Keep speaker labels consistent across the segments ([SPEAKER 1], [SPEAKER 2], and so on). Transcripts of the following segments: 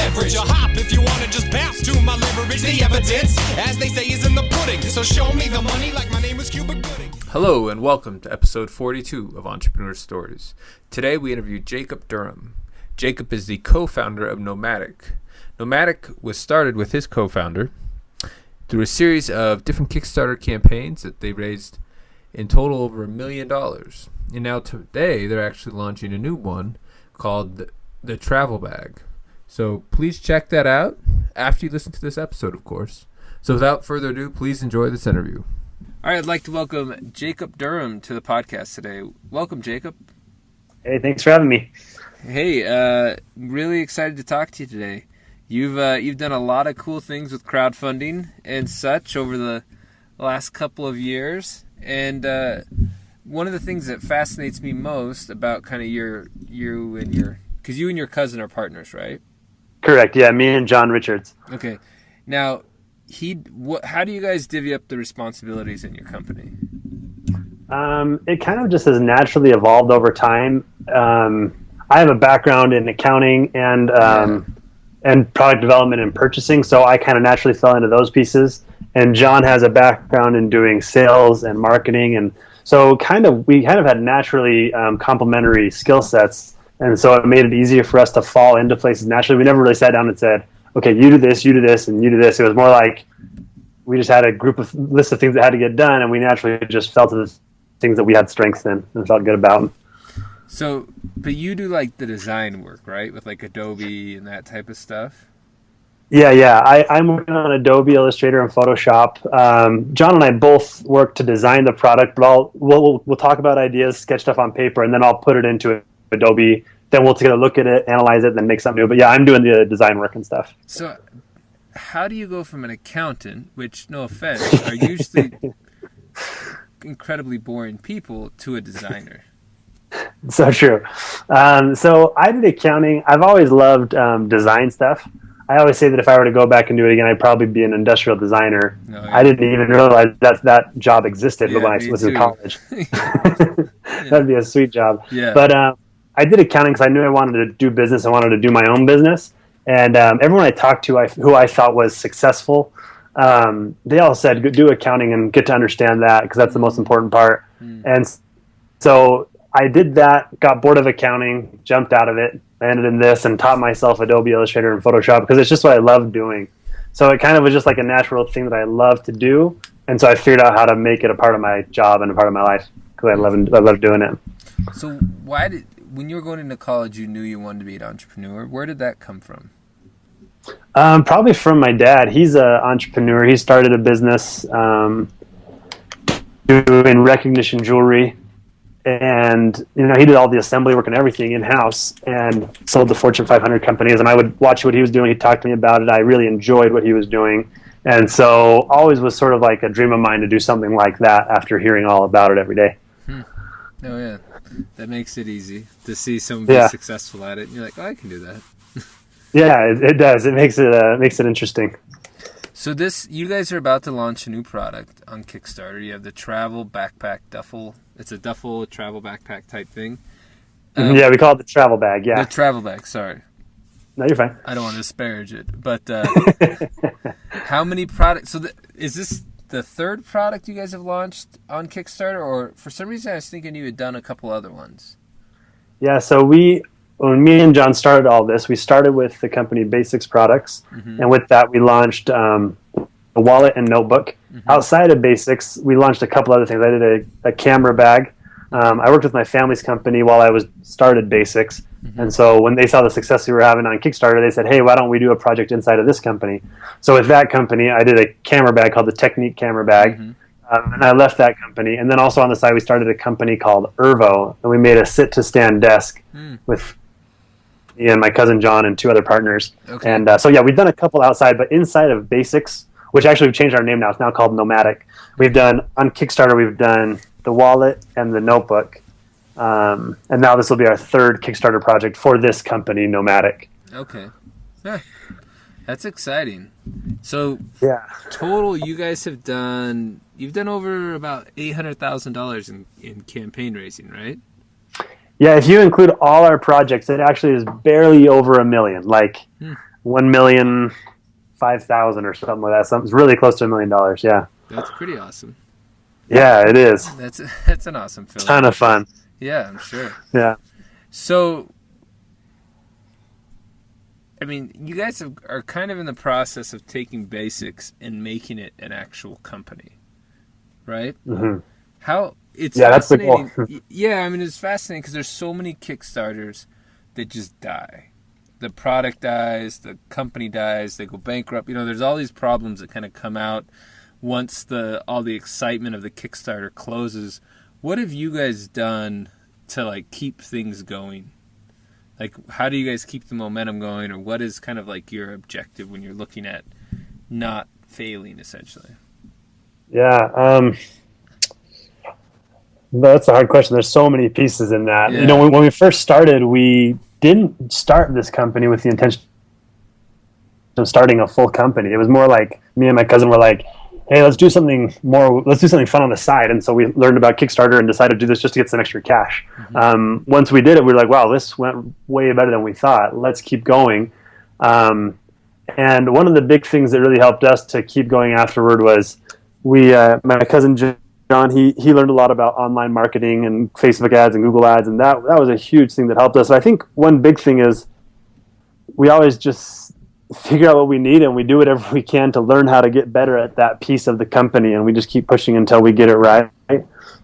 [SPEAKER 1] beverage. A hop if you wanna just bounce to my leverage. The evidence, as they say, is in the pudding. So show me the money like my name is Cuba Gooding.
[SPEAKER 2] Hello and welcome to episode 42 of Entrepreneur Stories. Today we interview Jacob Durham. Jacob is the co-founder of Nomatic. Nomatic was started with his co-founder through a series of different Kickstarter campaigns that they raised in total over $1 million. And now today they're actually launching a new one called the Travel Bag. So please check that out after you listen to this episode, of course. So without further ado, please enjoy this interview. All right, I'd like to welcome Jacob Durham to the podcast today. Welcome, Jacob.
[SPEAKER 3] Hey, thanks for having me.
[SPEAKER 2] Hey, really excited to talk to you today. You've done a lot of cool things with crowdfunding and such over the last couple of years. And one of the things that fascinates me most about kind of because you and your cousin are partners, right?
[SPEAKER 3] Correct. Yeah, me and John Richards.
[SPEAKER 2] Okay. Now, how do you guys divvy up the responsibilities in your company?
[SPEAKER 3] It kind of just has naturally evolved over time. I have a background in accounting and product development and purchasing, so I kind of naturally fell into those pieces. And John has a background in doing sales and marketing, and so we kind of had naturally complementary skill sets, and so it made it easier for us to fall into places naturally. We never really sat down and said, okay, you do this, and you do this. It was more like we just had a list of things that had to get done, and we naturally just fell to the things that we had strengths in and felt good about.
[SPEAKER 2] So, but you do like the design work, right? With like Adobe and that type of stuff?
[SPEAKER 3] Yeah. I'm working on Adobe Illustrator and Photoshop. John and I both work to design the product, but we'll talk about ideas, sketch stuff on paper, and then I'll put it into Adobe. Then we'll take a look at it, analyze it, then make something new. But yeah, I'm doing the design work and stuff.
[SPEAKER 2] So how do you go from an accountant, which, no offense, are usually incredibly boring people, to a designer?
[SPEAKER 3] So true. So I did accounting. I've always loved design stuff. I always say that if I were to go back and do it again, I'd probably be an industrial designer. Oh, yeah. I didn't even realize that job existed when I was in college. That'd be a sweet job. Yeah. But I did accounting because I knew I wanted to do business. I wanted to do my own business. And everyone I talked to who I thought was successful, they all said, do accounting and get to understand that because that's the most important part. And so I did that, got bored of accounting, jumped out of it, landed in this, and taught myself Adobe Illustrator and Photoshop because it's just what I love doing. So it kind of was just like a natural thing that I love to do. And so I figured out how to make it a part of my job and a part of my life because I love doing it.
[SPEAKER 2] So when you were going into college, you knew you wanted to be an entrepreneur. Where did that come from?
[SPEAKER 3] Probably from my dad. He's an entrepreneur. He started a business doing recognition jewelry. And, he did all the assembly work and everything in-house and sold to Fortune 500 companies. And I would watch what he was doing. He'd talk to me about it. I really enjoyed what he was doing. And so always was sort of like a dream of mine to do something like that after hearing all about it every day.
[SPEAKER 2] Oh, yeah. That makes it easy to see someone be successful at it. And you're like, oh, I can do that.
[SPEAKER 3] Yeah, it does. It makes it interesting.
[SPEAKER 2] So you guys are about to launch a new product on Kickstarter. You have the travel backpack Duffel. It's a Duffel travel backpack type thing.
[SPEAKER 3] Yeah, we call it the travel bag. Yeah,
[SPEAKER 2] the travel bag. Sorry.
[SPEAKER 3] No, you're fine.
[SPEAKER 2] I don't want to disparage it, but how many products? So is this the third product you guys have launched on Kickstarter, or for some reason I was thinking you had done a couple other ones?
[SPEAKER 3] Yeah. So when me and John started all this, we started with the company Basics Products, and with that we launched a wallet and notebook. Outside of Basics, we launched a couple other things. I did a camera bag. I worked with my family's company while I started Basics, and so when they saw the success we were having on Kickstarter, they said, hey, why don't we do a project inside of this company? So with that company, I did a camera bag called the Technique Camera Bag, and I left that company. And then also on the side, we started a company called Ervo, and we made a sit-to-stand desk with me and my cousin John and two other partners. Okay. And so we've done a couple outside, but inside of Basics, which actually we've changed our name now, it's now called Nomatic. We've done, on Kickstarter, we've done the wallet and the notebook. And now this will be our third Kickstarter project for this company, Nomatic.
[SPEAKER 2] Okay. Yeah. That's exciting. So total, you guys you've done over about $800,000 in campaign raising, right?
[SPEAKER 3] Yeah, if you include all our projects, it actually is barely over $1 million. 1,005,000 or something like that. Something's really close to $1 million. Yeah.
[SPEAKER 2] That's pretty awesome.
[SPEAKER 3] Yeah, it is.
[SPEAKER 2] That's an awesome feeling.
[SPEAKER 3] Ton of fun.
[SPEAKER 2] Yeah, I'm sure.
[SPEAKER 3] Yeah.
[SPEAKER 2] So, I mean, you guys are kind of in the process of taking basics and making it an actual company, right?
[SPEAKER 3] Mm-hmm.
[SPEAKER 2] That's
[SPEAKER 3] the goal.
[SPEAKER 2] Yeah, I mean, it's fascinating because there's so many Kickstarters that just die. The product dies, the company dies, they go bankrupt. There's all these problems that kind of come out once all the excitement of the Kickstarter closes. What have you guys done to like keep things going? Like, how do you guys keep the momentum going, or what is kind of like your objective when you're looking at not failing, essentially?
[SPEAKER 3] Yeah, that's a hard question. There's so many pieces in that.
[SPEAKER 2] Yeah.
[SPEAKER 3] When we first started, we didn't start this company with the intention of starting a full company. It was more like me and my cousin were like, hey, let's do something fun on the side. And so we learned about Kickstarter and decided to do this just to get some extra cash. Mm-hmm. Once we did it, we were like, wow, this went way better than we thought. Let's keep going. And one of the big things that really helped us to keep going afterward was my cousin John, he learned a lot about online marketing and Facebook ads and Google ads. And that was a huge thing that helped us. And I think one big thing is we always just figure out what we need and we do whatever we can to learn how to get better at that piece of the company, and we just keep pushing until we get it right.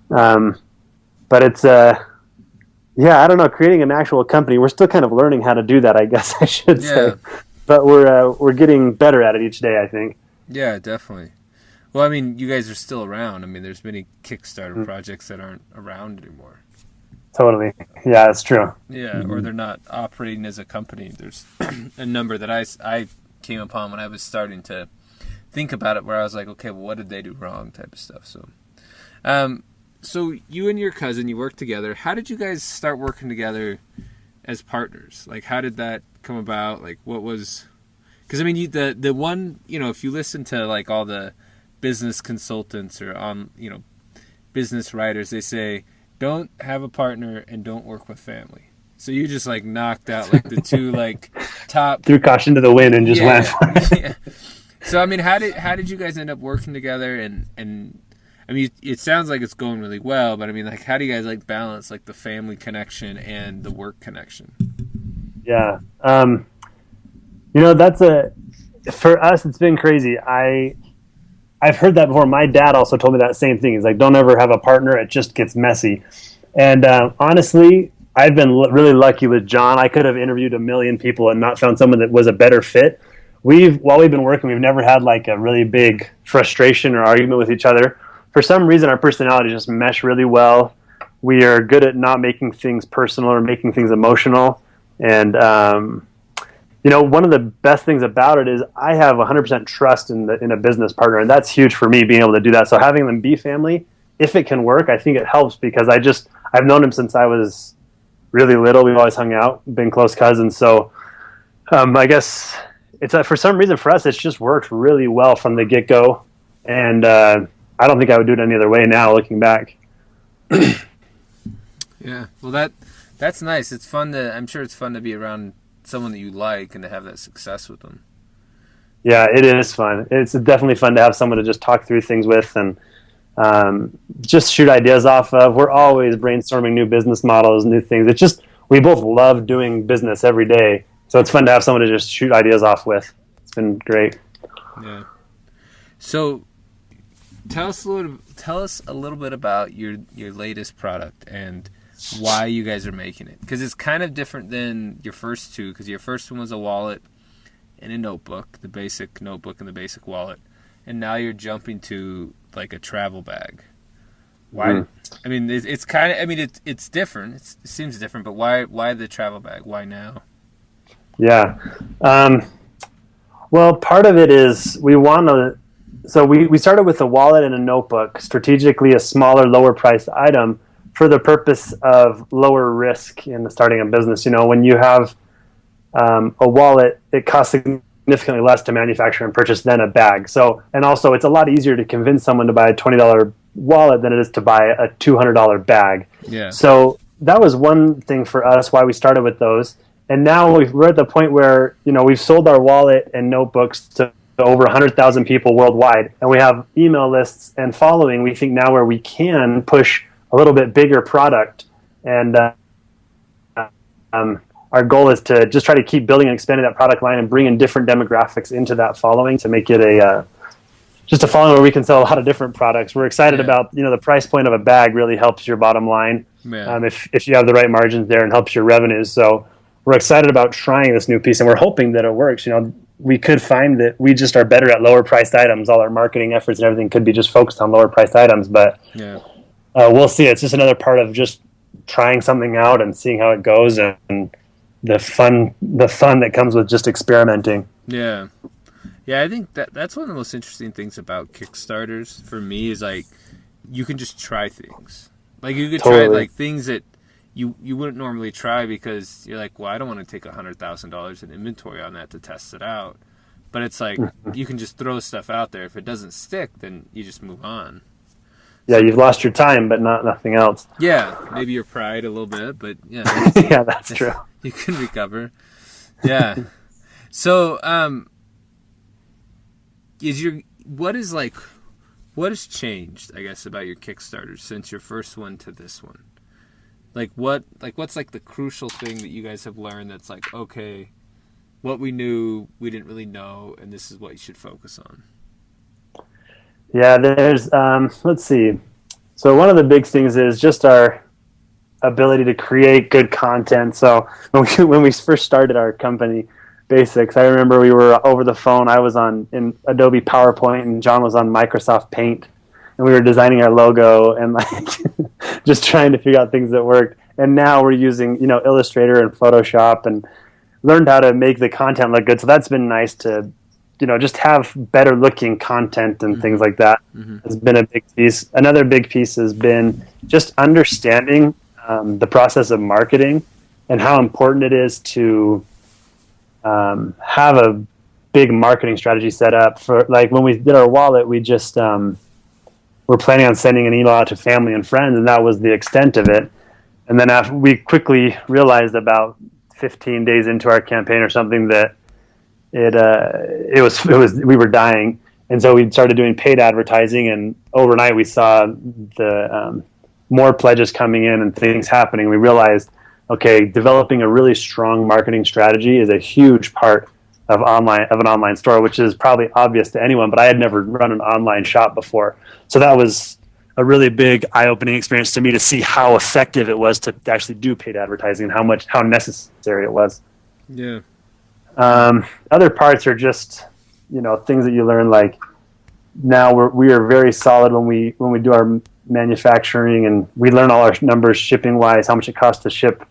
[SPEAKER 3] But it's I don't know, creating an actual company, we're still kind of learning how to do that, I guess I should say. But we're getting better at it each day, I think.
[SPEAKER 2] Yeah, definitely. Well, I mean, you guys are still around. I mean, there's many Kickstarter projects that aren't around anymore.
[SPEAKER 3] Totally. Yeah, that's true.
[SPEAKER 2] Yeah, or they're not operating as a company. There's a number that I came upon when I was starting to think about it, where I was like, okay, well, what did they do wrong, type of stuff. So, so you and your cousin, you worked together. How did you guys start working together as partners? Like, how did that come about? Like, what was... Because, I mean, the one, if you listen to, like, all the business consultants or, business writers, they say, don't have a partner and don't work with family. So you just like knocked out like the two like top,
[SPEAKER 3] threw caution to the wind and just went.
[SPEAKER 2] Yeah. So I mean, how did you guys end up working together? And I mean, it sounds like it's going really well, but I mean, like, how do you guys like balance like the family connection and the work connection?
[SPEAKER 3] Yeah, for us, it's been crazy. I've heard that before. My dad also told me that same thing. He's like, don't ever have a partner. It just gets messy. And honestly, I've been really lucky with John. I could have interviewed a million people and not found someone that was a better fit. While we've been working, we've never had like a really big frustration or argument with each other. For some reason, our personalities just mesh really well. We are good at not making things personal or making things emotional. And one of the best things about it is I have 100% trust in a business partner, and that's huge for me, being able to do that. So having them be family, if it can work, I think it helps, because I've known him since I was really little. We've always hung out, been close cousins. So I guess it's for some reason for us, it's just worked really well from the get-go, and I don't think I would do it any other way now, looking back.
[SPEAKER 2] Yeah, well, that's nice. It's fun I'm sure it's fun to be around someone that you like and to have that success with them.
[SPEAKER 3] Yeah, it is fun. It's definitely fun to have someone to just talk through things with and just shoot ideas off of. We're always brainstorming new business models, new things. It's just, we both love doing business every day. So it's fun to have someone to just shoot ideas off with. It's been great.
[SPEAKER 2] Yeah. So tell us a little bit about your latest product and why you guys are making it, because it's kind of different than your first two, because your first one was a wallet and a notebook, the basic notebook and the basic wallet, and now you're jumping to like a travel bag. Why? I mean, it's kind of, I mean, it's different. It seems different, but why the travel bag? Why now?
[SPEAKER 3] Yeah. Well, part of it is we started with a wallet and a notebook, strategically a smaller, lower priced item, for the purpose of lower risk in starting a business. When you have a wallet, it costs significantly less to manufacture and purchase than a bag. So, and also it's a lot easier to convince someone to buy a $20 wallet than it is to buy a $200 bag.
[SPEAKER 2] Yeah.
[SPEAKER 3] So that was one thing for us, why we started with those. And now we're at the point where, we've sold our wallet and notebooks to over 100,000 people worldwide, and we have email lists and following. We think now where we can push a little bit bigger product, and our goal is to just try to keep building and expanding that product line and bring in different demographics into that following to make it just a following where we can sell a lot of different products. We're excited about, the price point of a bag really helps your bottom line if you have the right margins there, and helps your revenues. So we're excited about trying this new piece, and we're hoping that it works. We could find that we just are better at lower priced items. All our marketing efforts and everything could be just focused on lower priced items, but we'll see. It's just another part of just trying something out and seeing how it goes, and the fun that comes with just experimenting.
[SPEAKER 2] Yeah, I think that's one of the most interesting things about Kickstarters for me is like you can just try things. Like you could try like things that you wouldn't normally try because you're like, well, I don't want to take $100,000 in inventory on that to test it out. But it's like you can just throw stuff out there. If it doesn't stick, then you just move on.
[SPEAKER 3] Yeah, you've lost your time, but nothing else.
[SPEAKER 2] Yeah, maybe your pride a little bit, but yeah.
[SPEAKER 3] Yeah, that's true.
[SPEAKER 2] You can recover. Yeah. So, what has changed, I guess, about your Kickstarter since your first one to this one? What's like the crucial thing that you guys have learned that's like, okay, what we knew we didn't really know, and this is what you should focus on?
[SPEAKER 3] Yeah, there's let's see. So one of the big things is just our ability to create good content. So when we first started our company, Basics, I remember we were over the phone. I was in Adobe PowerPoint, and John was on Microsoft Paint, and we were designing our logo and like just trying to figure out things that worked. And now we're using Illustrator and Photoshop, and learned how to make the content look good. So that's been nice to just have better looking content and things like that. Has been a big piece. Another big piece has been just understanding the process of marketing and how important it is to have a big marketing strategy set up. For like when we did our wallet, we just were planning on sending an email out to family and friends, and that was the extent of it. And then after, we quickly realized about 15 days into our campaign or something that it was we were dying, and so we started doing paid advertising, and overnight we saw the more pledges coming in and things happening. We realized, okay, developing a really strong marketing strategy is a huge part of an online store, which is probably obvious to anyone, but I had never run an online shop before. So that was a really big eye-opening experience to me to see how effective it was to actually do paid advertising and how necessary it was.
[SPEAKER 2] Yeah.
[SPEAKER 3] Other parts are just, things that you learn, like now we are very solid when we do our manufacturing, and we learn all our numbers shipping wise, how much it costs to ship,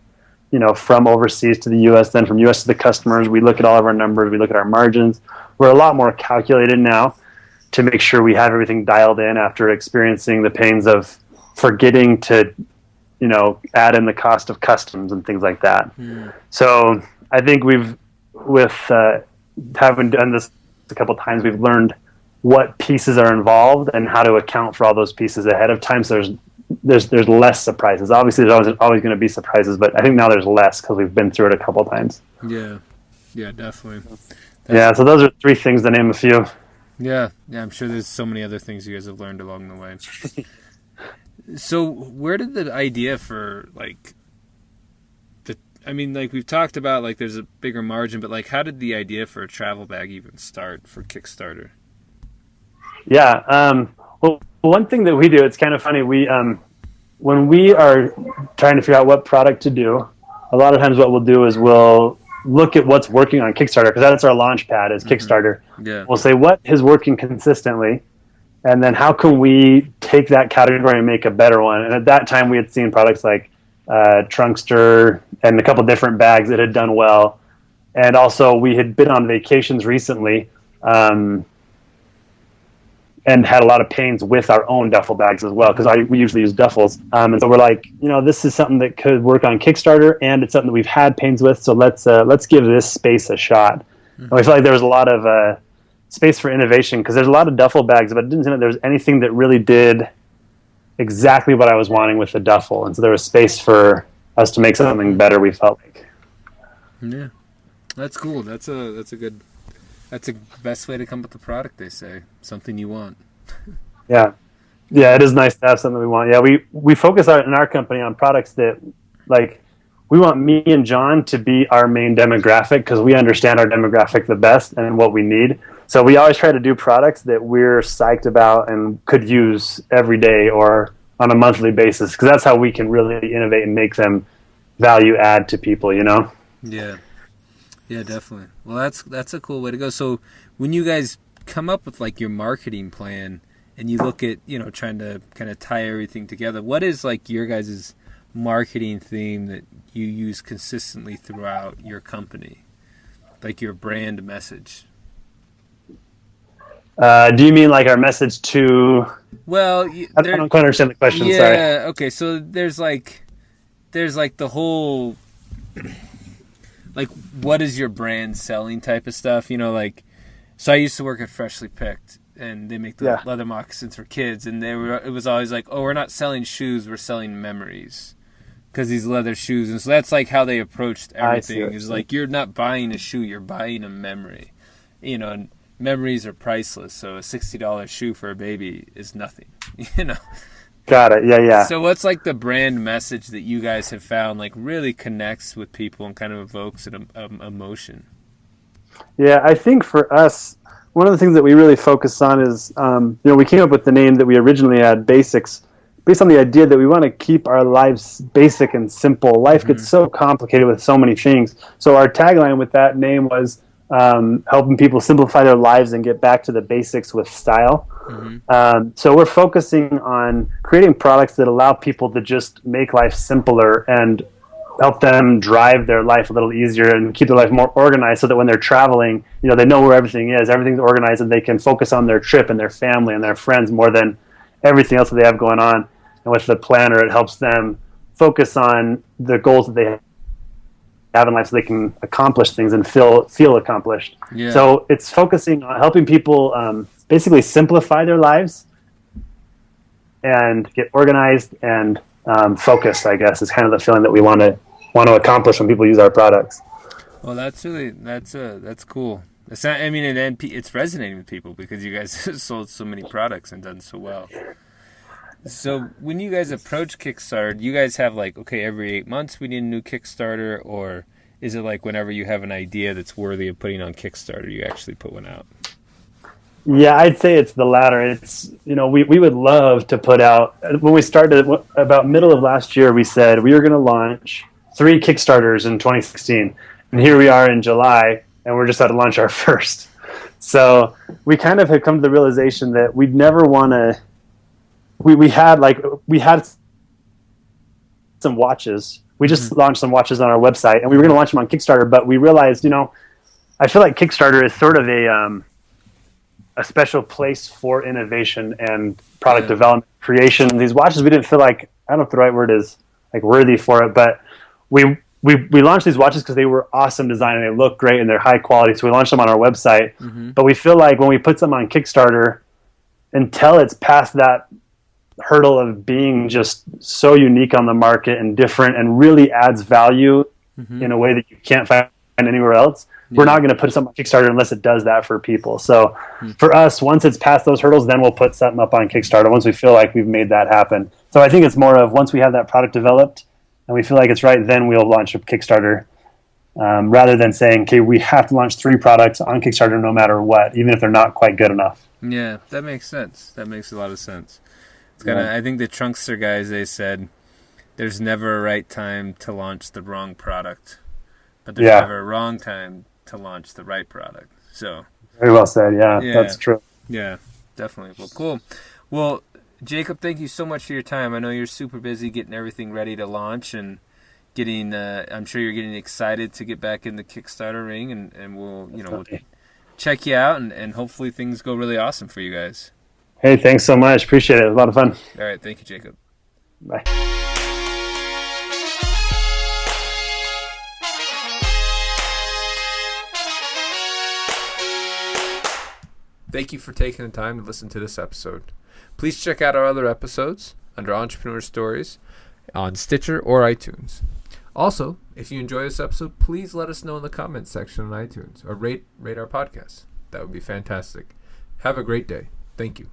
[SPEAKER 3] from overseas to the US, then from US to the customers. We look at all of our numbers, we look at our margins. We're a lot more calculated now to make sure we have everything dialed in after experiencing the pains of forgetting to, add in the cost of customs and things like that. So I think with having done this a couple times, we've learned what pieces are involved and how to account for all those pieces ahead of time. So there's less surprises. Obviously, there's always going to be surprises, but I think now there's less because we've been through it a couple times. Yeah,
[SPEAKER 2] definitely.
[SPEAKER 3] So those are three things to name a few.
[SPEAKER 2] Yeah, I'm sure there's so many other things you guys have learned along the way. So where did the idea for we've talked about there's a bigger margin, but how did the idea for a travel bag even start for Kickstarter?
[SPEAKER 3] Yeah, well, one thing that we do, it's kind of funny. We when we are trying to figure out what product to do, a lot of times what we'll do is we'll look at what's working on Kickstarter, because that's our launch pad is Kickstarter.
[SPEAKER 2] Yeah.
[SPEAKER 3] We'll say what is working consistently, and then how can we take that category and make a better one. And at that time we had seen products like Trunkster and a couple different bags that had done well. And also we had been on vacations recently and had a lot of pains with our own duffel bags as well, because we usually use duffels. And so we're like, this is something that could work on Kickstarter, and it's something that we've had pains with, so let's give this space a shot. And we felt like there was a lot of space for innovation, because there's a lot of duffel bags, but it didn't seem like there was anything that really did exactly what I was wanting with the duffel. And so there was space for us to make something better, we felt like.
[SPEAKER 2] Yeah, that's cool. That's the best way to come up with the product. They say something you want.
[SPEAKER 3] Yeah, it is nice to have something we want. Yeah, we focus in our company on products that, like, we want me and John to be our main demographic because we understand our demographic the best and what we need. So we always try to do products that we're psyched about and could use every day or on a monthly basis, because that's how we can really innovate and make them value add to people, you know?
[SPEAKER 2] Yeah, definitely. Well, that's a cool way to go. So when you guys come up with like your marketing plan and you look at, you know, trying to kind of tie everything together, what is like your guys' marketing theme that you use consistently throughout your company, like your brand message?
[SPEAKER 3] Do you mean like our message to?
[SPEAKER 2] Well,
[SPEAKER 3] I don't quite understand the question.
[SPEAKER 2] Yeah,
[SPEAKER 3] sorry.
[SPEAKER 2] Okay. So there's like the whole like what is your brand selling type of stuff, you know, like. So I used to work at Freshly Picked, and they make the leather moccasins for kids, and it was always like, oh, we're not selling shoes, we're selling memories. Because these leather shoes, and so that's like how they approached everything. Is like you're not buying a shoe, you're buying a memory. You know, and memories are priceless. So a $60 shoe for a baby is nothing. You know.
[SPEAKER 3] Got it. Yeah.
[SPEAKER 2] So what's like the brand message that you guys have found like really connects with people and kind of evokes an emotion?
[SPEAKER 3] Yeah, I think for us, one of the things that we really focus on is, we came up with the name that we originally had, Basics, based on the idea that we want to keep our lives basic and simple. Life gets so complicated with so many things. So our tagline with that name was helping people simplify their lives and get back to the basics with style. So we're focusing on creating products that allow people to just make life simpler and help them drive their life a little easier and keep their life more organized, so that when they're traveling, you know, they know where everything is. Everything's organized, and they can focus on their trip and their family and their friends more than everything else that they have going on. And with the planner, it helps them focus on the goals that they have in life, so they can accomplish things and feel accomplished. Yeah. So it's focusing on helping people basically simplify their lives and get organized and focused, I guess, is kind of the feeling that we want to accomplish when people use our products.
[SPEAKER 2] Well, that's cool. It's resonating with people because you guys have sold so many products and done so well. So when you guys approach Kickstarter, do you guys have like, okay, every 8 months we need a new Kickstarter, or is it like whenever you have an idea that's worthy of putting on Kickstarter, you actually put one out?
[SPEAKER 3] Yeah, I'd say it's the latter. It's, you know, we would love to put out, when we started about middle of last year, we said we were going to launch 3 Kickstarters in 2016. And here we are in July, and we're just about to launch our first. So we kind of had come to the realization that we'd never want to, we had some watches. We just launched some watches on our website, and we were going to launch them on Kickstarter, but we realized, you know, I feel like Kickstarter is sort of a special place for innovation and product development, creation. These watches, we didn't feel like, I don't know if the right word is, like, worthy for it, but we launched these watches because they were awesome design and they look great and they're high quality, so we launched them on our website. But we feel like when we put them on Kickstarter, until it's past that hurdle of being just so unique on the market and different and really adds value in a way that you can't find anywhere else, we're not going to put something on Kickstarter unless it does that for people. So for us, once it's past those hurdles, then we'll put something up on Kickstarter once we feel like we've made that happen. So I think it's more of once we have that product developed and we feel like it's right, then we'll launch a Kickstarter, rather than saying, okay, we have to launch 3 products on Kickstarter no matter what, even if they're not quite good enough.
[SPEAKER 2] Yeah, that makes sense. That makes a lot of sense. It's kinda, I think the Trunkster guys, they said there's never a right time to launch the wrong product, but there's never a wrong time to launch the right product. So
[SPEAKER 3] very well said. Yeah, that's true.
[SPEAKER 2] Yeah, definitely. Well, cool. Well, Jacob, thank you so much for your time. I know you're super busy getting everything ready to launch and getting, I'm sure you're getting excited to get back in the Kickstarter ring, and we'll check you out, and hopefully things go really awesome for you guys.
[SPEAKER 3] Hey, thanks so much. Appreciate it. It was a lot of fun.
[SPEAKER 2] All right. Thank you, Jacob.
[SPEAKER 3] Bye.
[SPEAKER 2] Thank you for taking the time to listen to this episode. Please check out our other episodes under Entrepreneur Stories on Stitcher or iTunes. Also, if you enjoy this episode, please let us know in the comments section on iTunes or rate our podcast. That would be fantastic. Have a great day. Thank you.